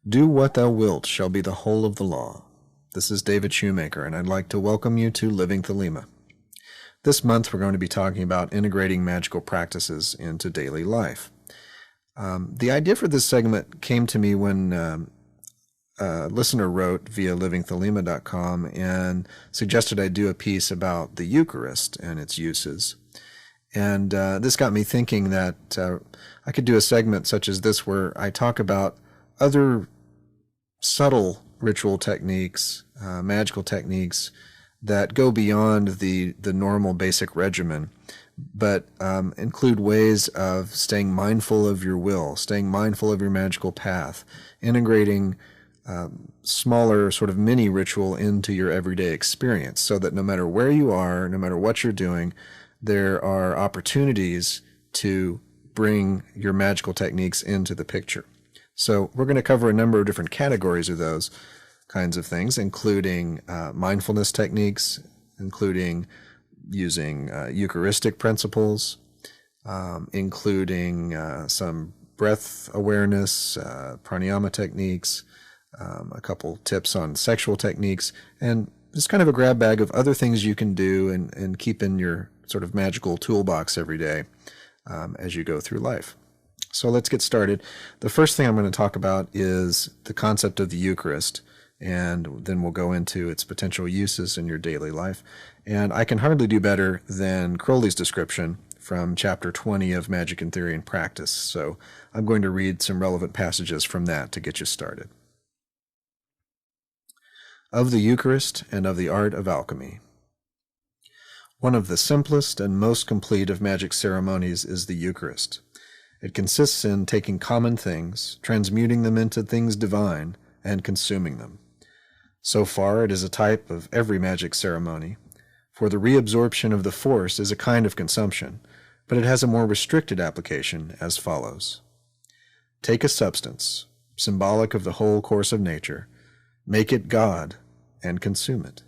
Do what thou wilt shall be the whole of the law. This is David Shoemaker, and I'd like to welcome you to Living Thelema. This month we're going to be talking about integrating magical practices into daily life. The idea for this segment came to me when a listener wrote via livingthelema.com and suggested I do a piece about the Eucharist and its uses. And this got me thinking that I could do a segment such as this where I talk about other subtle ritual techniques, magical techniques that go beyond the normal basic regimen, but include ways of staying mindful of your will, staying mindful of your magical path, integrating smaller sort of mini ritual into your everyday experience so that no matter where you are, no matter what you're doing, there are opportunities to bring your magical techniques into the picture. So we're going to cover a number of different categories of those kinds of things, including mindfulness techniques, including using Eucharistic principles, including some breath awareness, Pranayama techniques, a couple tips on sexual techniques, and just kind of a grab bag of other things you can do and keep in your sort of magical toolbox every day as you go through life. So let's get started. The first thing I'm going to talk about is the concept of the Eucharist, and then we'll go into its potential uses in your daily life. And I can hardly do better than Crowley's description from chapter 20 of Magic in Theory and Practice. So I'm going to read some relevant passages from that to get you started. Of the Eucharist and of the art of alchemy. One of the simplest and most complete of magic ceremonies is the Eucharist. It consists in taking common things, transmuting them into things divine, and consuming them. So far, it is a type of every magic ceremony, for the reabsorption of the force is a kind of consumption, but it has a more restricted application as follows. Take a substance, symbolic of the whole course of nature, make it God, and consume it.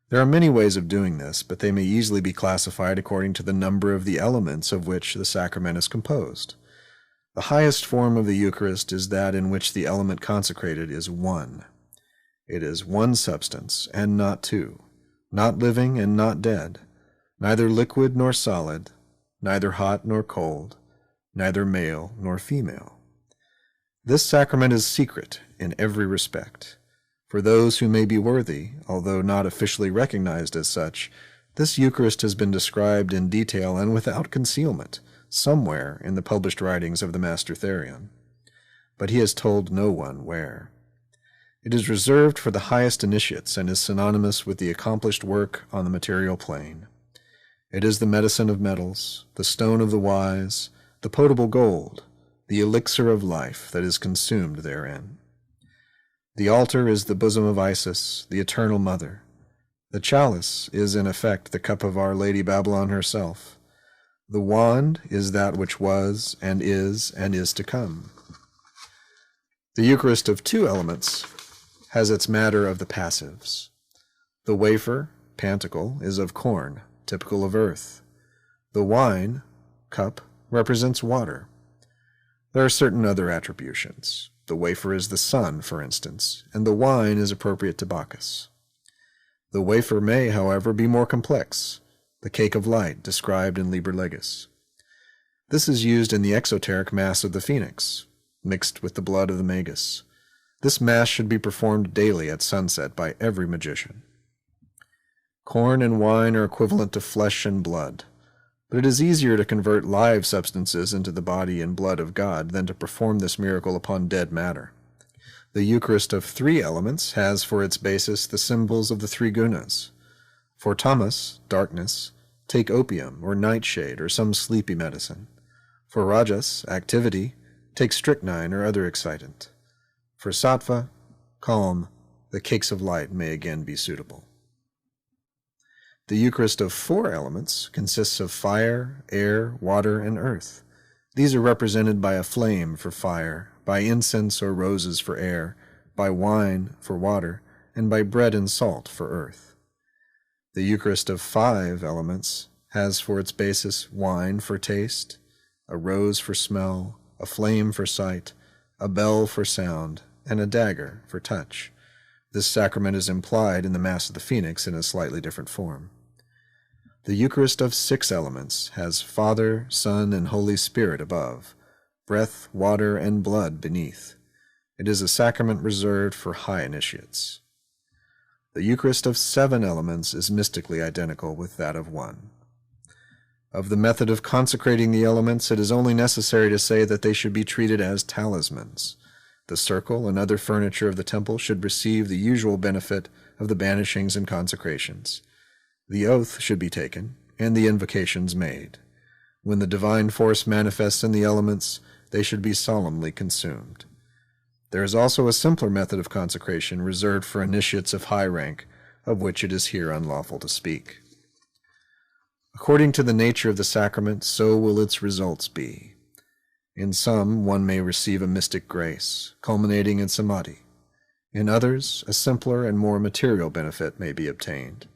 There are many ways of doing this, but they may easily be classified according to the number of the elements of which the sacrament is composed. The highest form of the Eucharist is that in which the element consecrated is one. It is one substance, and not two, not living and not dead, neither liquid nor solid, neither hot nor cold, neither male nor female. This sacrament is secret in every respect. For those who may be worthy, although not officially recognized as such, this Eucharist has been described in detail and without concealment, somewhere in the published writings of the Master Therion. But he has told no one where. It is reserved for the highest initiates and is synonymous with the accomplished work on the material plane. It is the medicine of metals, the stone of the wise, the potable gold, the elixir of life that is consumed therein. The altar is the bosom of Isis, the eternal mother. The chalice is in effect the cup of Our Lady Babylon herself. The wand is that which was and is to come. The Eucharist of two elements has its matter of the passives. The wafer, pantacle, is of corn, typical of earth. The wine, cup, represents water. There are certain other attributions. The wafer is the sun, for instance, and the wine is appropriate to Bacchus. The wafer may, however, be more complex, the cake of light described in Liber Legis. This is used in the exoteric Mass of the Phoenix, mixed with the blood of the Magus. This Mass should be performed daily at sunset by every magician. Corn and wine are equivalent to flesh and blood, but it is easier to convert live substances into the body and blood of God than to perform this miracle upon dead matter. The Eucharist of three elements has for its basis the symbols of the three gunas. For tamas, darkness, take opium or nightshade or some sleepy medicine. For rajas, activity, take strychnine or other excitant. For sattva, calm, the cakes of light may again be suitable. The Eucharist of four elements consists of fire, air, water, and earth. These are represented by a flame for fire, by incense or roses for air, by wine for water, and by bread and salt for earth. The Eucharist of five elements has for its basis wine for taste, a rose for smell, a flame for sight, a bell for sound, and a dagger for touch. This sacrament is implied in the Mass of the Phoenix in a slightly different form. The Eucharist of 6 elements has Father, Son, and Holy Spirit above, breath, water, and blood beneath. It is a sacrament reserved for high initiates. The Eucharist of 7 elements is mystically identical with that of 1. Of the method of consecrating the elements, it is only necessary to say that they should be treated as talismans. The circle and other furniture of the temple should receive the usual benefit of the banishings and consecrations. The oath should be taken, and the invocations made. When the divine force manifests in the elements, they should be solemnly consumed. There is also a simpler method of consecration reserved for initiates of high rank, of which it is here unlawful to speak. According to the nature of the sacrament, so will its results be. In some, one may receive a mystic grace, culminating in samadhi. In others, a simpler and more material benefit may be obtained.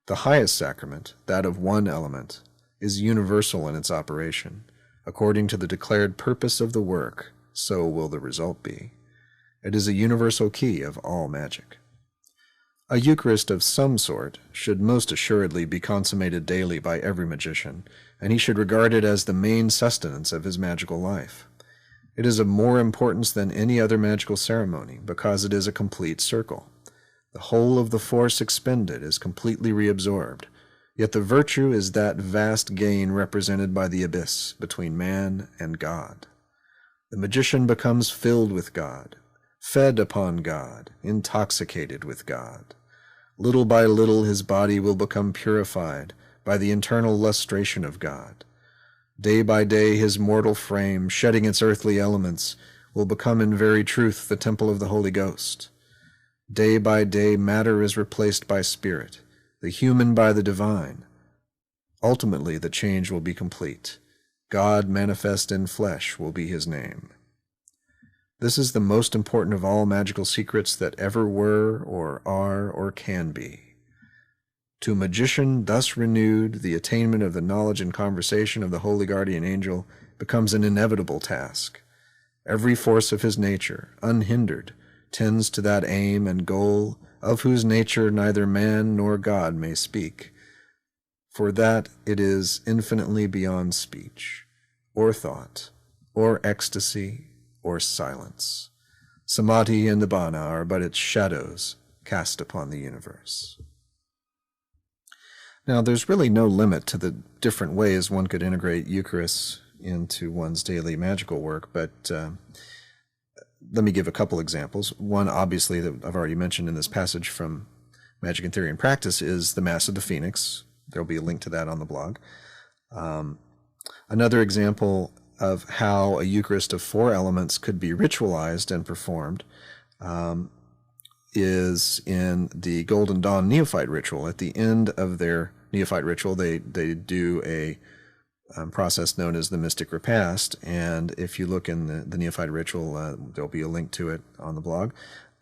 The highest sacrament, that of 1 element, is universal in its operation. According to the declared purpose of the work, so will the result be. It is a universal key of all magic. A Eucharist of some sort should most assuredly be consummated daily by every magician, and he should regard it as the main sustenance of his magical life. It is of more importance than any other magical ceremony, because it is a complete circle. The whole of the force expended is completely reabsorbed, yet the virtue is that vast gain represented by the abyss between man and God. The magician becomes filled with God, fed upon God, intoxicated with God. Little by little his body will become purified by the internal lustration of God. Day by day his mortal frame, shedding its earthly elements, will become in very truth the temple of the Holy Ghost. Day by day matter is replaced by spirit, the human by the divine. Ultimately the change will be complete. God manifest in flesh will be his name. This is the most important of all magical secrets that ever were, or are, or can be. To a magician thus renewed, the attainment of the knowledge and conversation of the holy guardian angel becomes an inevitable task. Every force of his nature, unhindered, tends to that aim and goal of whose nature neither man nor God may speak, for that it is infinitely beyond speech, or thought, or ecstasy, or silence. Samadhi and Nibbana are but its shadows cast upon the universe. Now, there's really no limit to the different ways one could integrate Eucharist into one's daily magical work, but let me give a couple examples. One, obviously, that I've already mentioned in this passage from Magic in Theory and Practice is the Mass of the Phoenix. There'll be a link to that on the blog. Another example of how a Eucharist of 4 elements could be ritualized and performed is in the Golden Dawn Neophyte ritual. At the end of their Neophyte ritual, they do a process known as the Mystic Repast, and if you look in the Neophyte ritual, there'll be a link to it on the blog.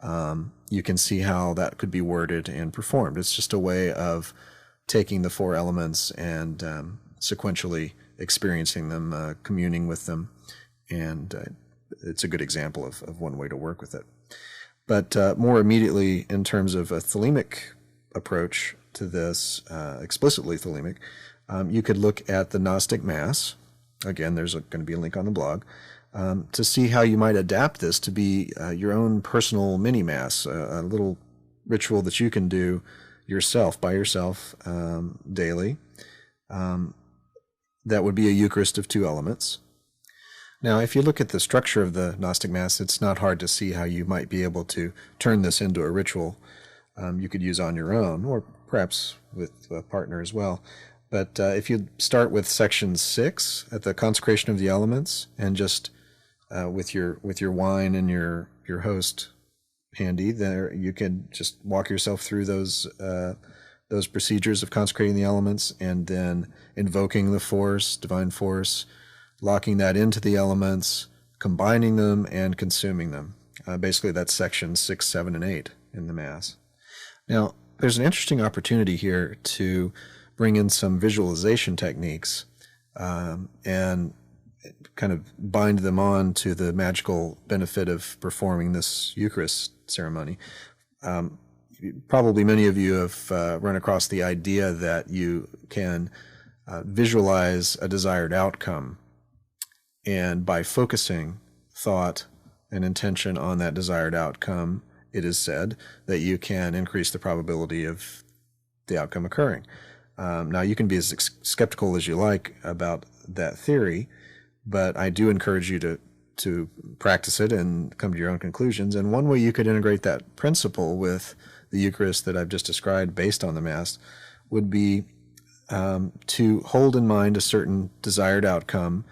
You can see how that could be worded and performed. It's just a way of taking the 4 elements and sequentially experiencing them, communing with them, and it's a good example of one way to work with it. But more immediately, in terms of a Thelemic approach to this, explicitly Thelemic, you could look at the Gnostic Mass. Again, there's going to be a link on the blog, to see how you might adapt this to be your own personal mini-Mass, a little ritual that you can do yourself, by yourself, daily. That would be a Eucharist of 2 elements. Now, if you look at the structure of the Gnostic Mass, it's not hard to see how you might be able to turn this into a ritual you could use on your own, or perhaps with a partner as well. But if you start with section 6 at the consecration of the elements, and just with your wine and your host handy, there you can just walk yourself through those procedures of consecrating the elements, and then invoking the force, divine force, locking that into the elements, combining them, and consuming them. Basically, that's sections 6, 7, and 8 in the Mass. Now, there's an interesting opportunity here to bring in some visualization techniques, and kind of bind them on to the magical benefit of performing this Eucharist ceremony. Probably many of you have run across the idea that you can visualize a desired outcome, and by focusing thought and intention on that desired outcome, it is said that you can increase the probability of the outcome occurring. Now, you can be as skeptical as you like about that theory, but I do encourage you to practice it and come to your own conclusions. And one way you could integrate that principle with the Eucharist that I've just described based on the Mass would be to hold in mind a certain desired outcome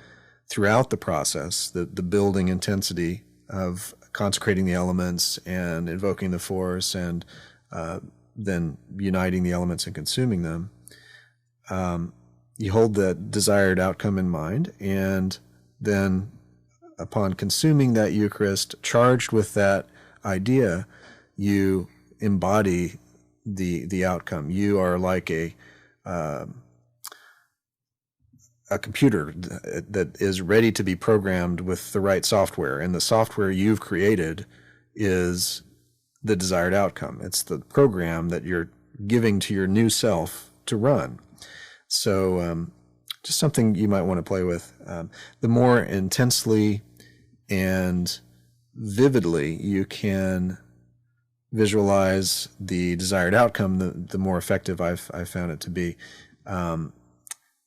throughout the process, the building intensity of consecrating the elements and invoking the force and then uniting the elements and consuming them. You hold that desired outcome in mind, and then upon consuming that Eucharist, charged with that idea, you embody the outcome. You are like a computer that is ready to be programmed with the right software, and the software you've created is the desired outcome. It's the program that you're giving to your new self to run. So just something you might want to play with. The more intensely and vividly you can visualize the desired outcome, the more effective I've found it to be.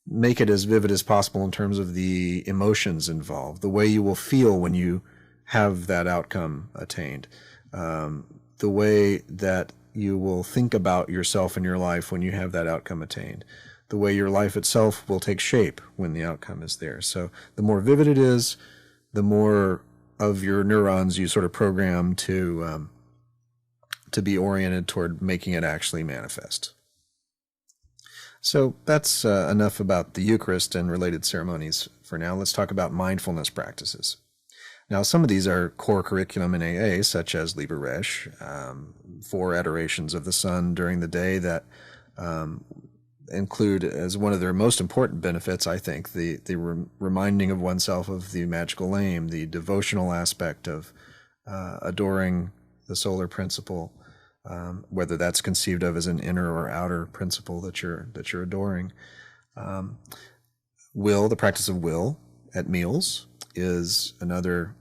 Make it as vivid as possible in terms of the emotions involved, the way you will feel when you have that outcome attained, the way that you will think about yourself and your life when you have that outcome attained, the way your life itself will take shape when the outcome is there. So the more vivid it is, the more of your neurons you sort of program to be oriented toward making it actually manifest. So that's enough about the Eucharist and related ceremonies for now. Let's talk about mindfulness practices. Now, some of these are core curriculum in AA, such as Liber Resh, 4 adorations of the sun during the day that include, as one of their most important benefits, I think, the reminding of oneself of the magical aim, the devotional aspect of adoring the solar principle, whether that's conceived of as an inner or outer principle that you're adoring. The practice of will at meals is another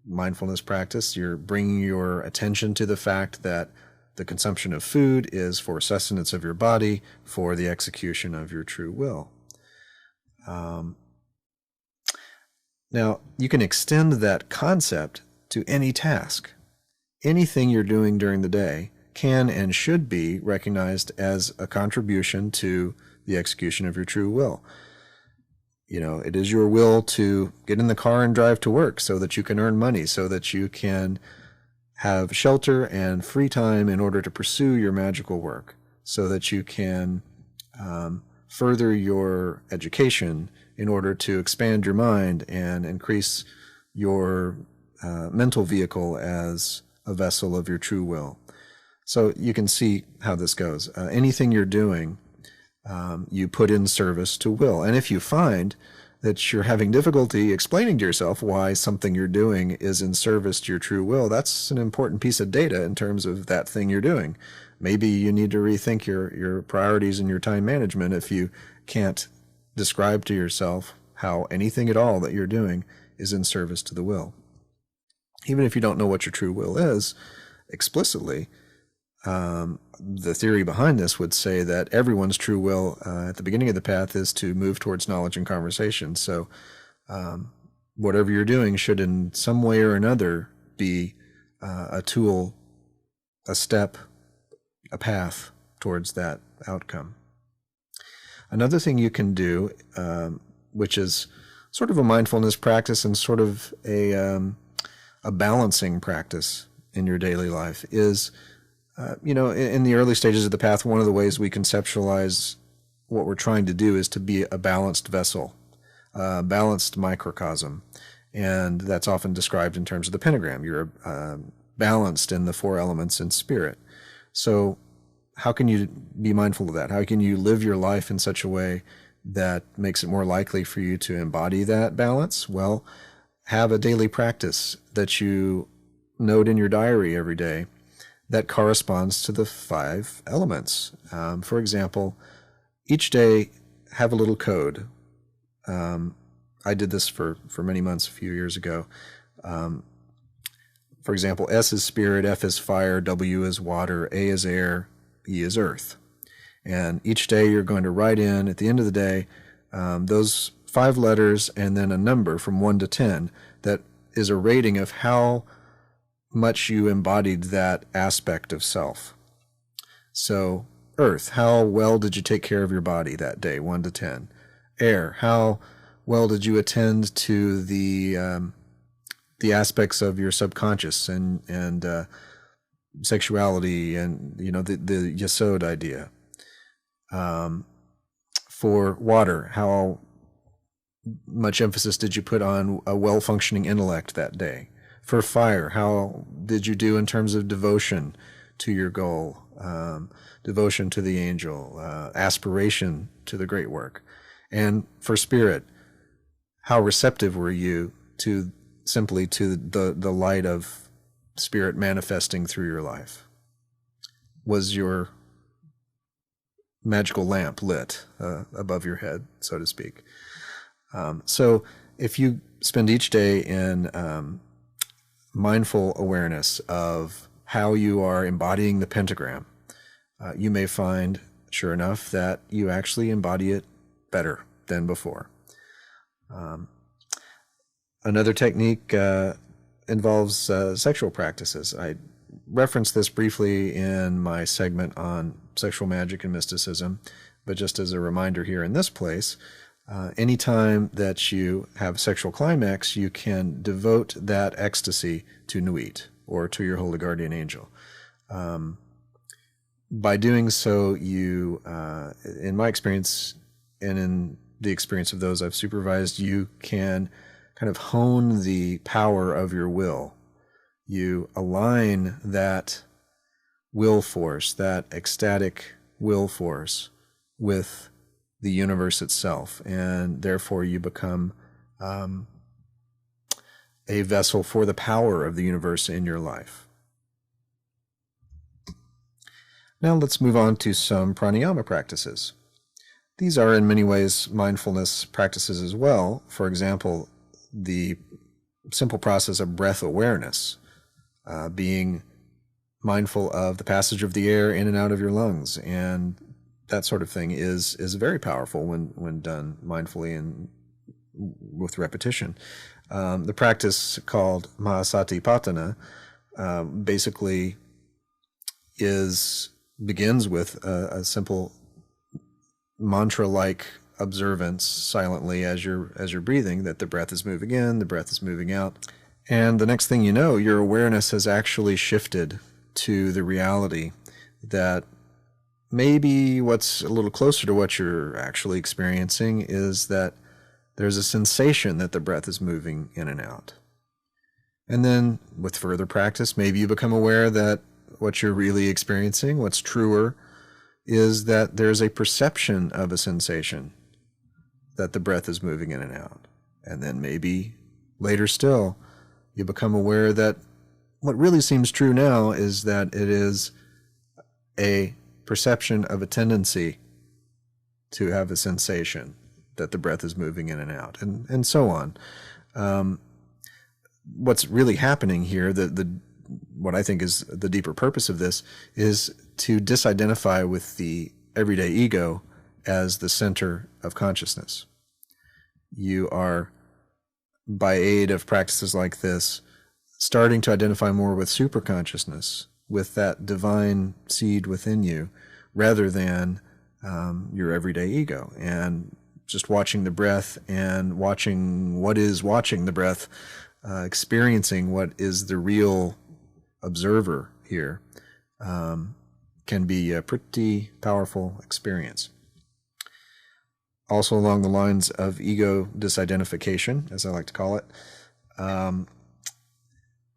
mindfulness practice. You're bringing your attention to the fact that the consumption of food is for sustenance of your body, for the execution of your true will. Now, you can extend that concept to any task. Anything you're doing during the day can and should be recognized as a contribution to the execution of your true will. You know, it is your will to get in the car and drive to work so that you can earn money, so that you can have shelter and free time in order to pursue your magical work, so that you can further your education in order to expand your mind and increase your mental vehicle as a vessel of your true will. So you can see how this goes. Anything you're doing, you put in service to will. And if you find that you're having difficulty explaining to yourself why something you're doing is in service to your true will, that's an important piece of data in terms of that thing you're doing. Maybe you need to rethink your priorities and your time management if you can't describe to yourself how anything at all that you're doing is in service to the will. Even if you don't know what your true will is explicitly, the theory behind this would say that everyone's true will at the beginning of the path is to move towards knowledge and conversation. So whatever you're doing should in some way or another be a tool, a step, a path towards that outcome. Another thing you can do, which is sort of a mindfulness practice and sort of a balancing practice in your daily life, is in the early stages of the path, one of the ways we conceptualize what we're trying to do is to be a balanced vessel, a balanced microcosm. And that's often described in terms of the pentagram. You're balanced in the 4 elements in spirit. So how can you be mindful of that? How can you live your life in such a way that makes it more likely for you to embody that balance? Well, have a daily practice that you note in your diary every day that corresponds to the 5 elements. For example, each day have a little code. I did this for many months a few years ago. For example, S is spirit, F is fire, W is water, A is air, E is earth. And each day you're going to write in, at the end of the day, those 5 letters and then a number from 1 to 10 that is a rating of how much you embodied that aspect of self. So, earth, how well did you take care of your body that day, 1 to 10? Air, how well did you attend to the aspects of your subconscious and sexuality and the Yesod idea? For water, how much emphasis did you put on a well-functioning intellect that day? For fire, how did you do in terms of devotion to your goal, devotion to the angel, aspiration to the great work? And for spirit, how receptive were you to simply to the light of spirit manifesting through your life? Was your magical lamp lit above your head, so to speak? So if you spend each day in mindful awareness of how you are embodying the pentagram, you may find, sure enough, that you actually embody it better than before. Another technique involves sexual practices. I referenced this briefly in my segment on sexual magic and mysticism, but just as a reminder here in this place, anytime that you have sexual climax, you can devote that ecstasy to Nuit, or to your holy guardian angel. By doing so, you, in my experience, and in the experience of those I've supervised, you can kind of hone the power of your will. You align that will force, that ecstatic will force, with the universe itself, and therefore you become a vessel for the power of the universe in your life. Now let's move on to some pranayama practices. These are in many ways mindfulness practices as well. For example, the simple process of breath awareness, being mindful of the passage of the air in and out of your lungs, and that sort of thing is very powerful when done mindfully and with repetition. The practice called Mahasatipatthana basically begins with a simple mantra-like observance silently as you're breathing, that the breath is moving in, the breath is moving out. And the next thing you know, your awareness has actually shifted to the reality that maybe what's a little closer to what you're actually experiencing is that there's a sensation that the breath is moving in and out. And then with further practice, maybe you become aware that what you're really experiencing, what's truer, is that there's a perception of a sensation that the breath is moving in and out. And then maybe later still, you become aware that what really seems true now is that it is a perception of a tendency to have a sensation that the breath is moving in and out, and so on. What's really happening here, what I think is the deeper purpose of this, is to disidentify with the everyday ego as the center of consciousness. You are, by aid of practices like this, starting to identify more with superconsciousness, with that divine seed within you, rather than your everyday ego. And just watching the breath and watching what is watching the breath, experiencing what is the real observer here, can be a pretty powerful experience. Also along the lines of ego disidentification, as I like to call it,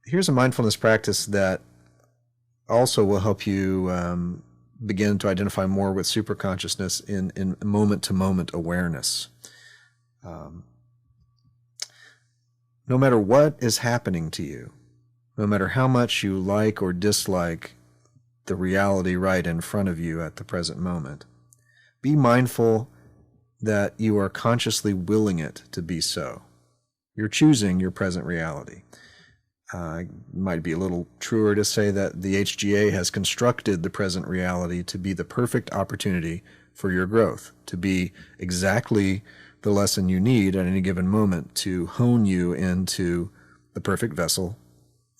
here's a mindfulness practice that also will help you begin to identify more with superconsciousness in moment-to-moment awareness. No matter what is happening to you, no matter how much you like or dislike the reality right in front of you at the present moment, be mindful that you are consciously willing it to be so. You're choosing your present reality. It might be a little truer to say that the HGA has constructed the present reality to be the perfect opportunity for your growth, to be exactly the lesson you need at any given moment to hone you into the perfect vessel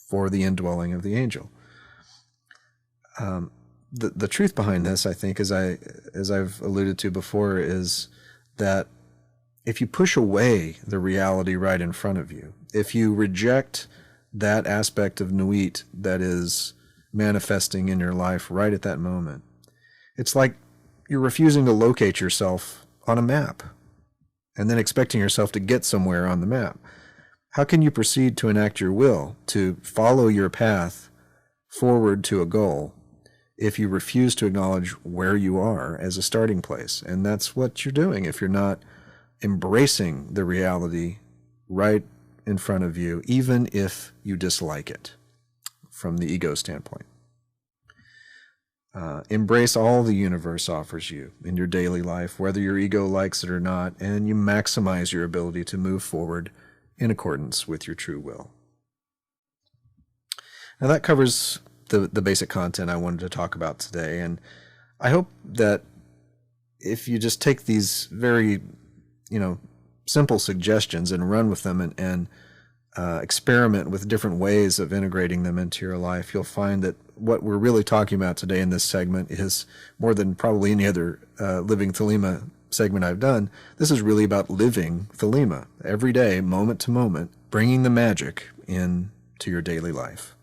for the indwelling of the angel. The truth behind this, I think, as I've alluded to before, is that if you push away the reality right in front of you, if you reject that aspect of Nuit that is manifesting in your life right at that moment, it's like you're refusing to locate yourself on a map and then expecting yourself to get somewhere on the map. How can you proceed to enact your will, to follow your path forward to a goal, if you refuse to acknowledge where you are as a starting place? And that's what you're doing if you're not embracing the reality right in front of you, even if you dislike it from the ego standpoint. Embrace all the universe offers you in your daily life, whether your ego likes it or not, and you maximize your ability to move forward in accordance with your true will. Now that covers the basic content I wanted to talk about today, and I hope that if you just take these very, simple suggestions and run with them and experiment with different ways of integrating them into your life, you'll find that what we're really talking about today in this segment is more than probably any other Living Thelema segment I've done. This is really about living Thelema every day, moment to moment, bringing the magic into your daily life.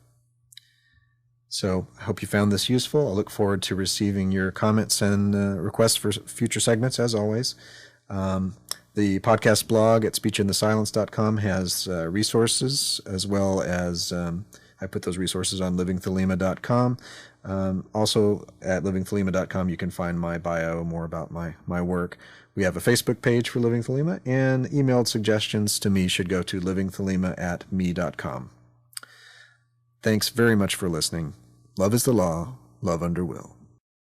So I hope you found this useful. I look forward to receiving your comments and requests for future segments, as always. The podcast blog at speechinthesilence.com has resources, as well as I put those resources on livingthelema.com. Also, at livingthelema.com, you can find my bio, more about my work. We have a Facebook page for Living Thelema, and emailed suggestions to me should go to livingthelema@me.com. Thanks very much for listening. Love is the law, love under will.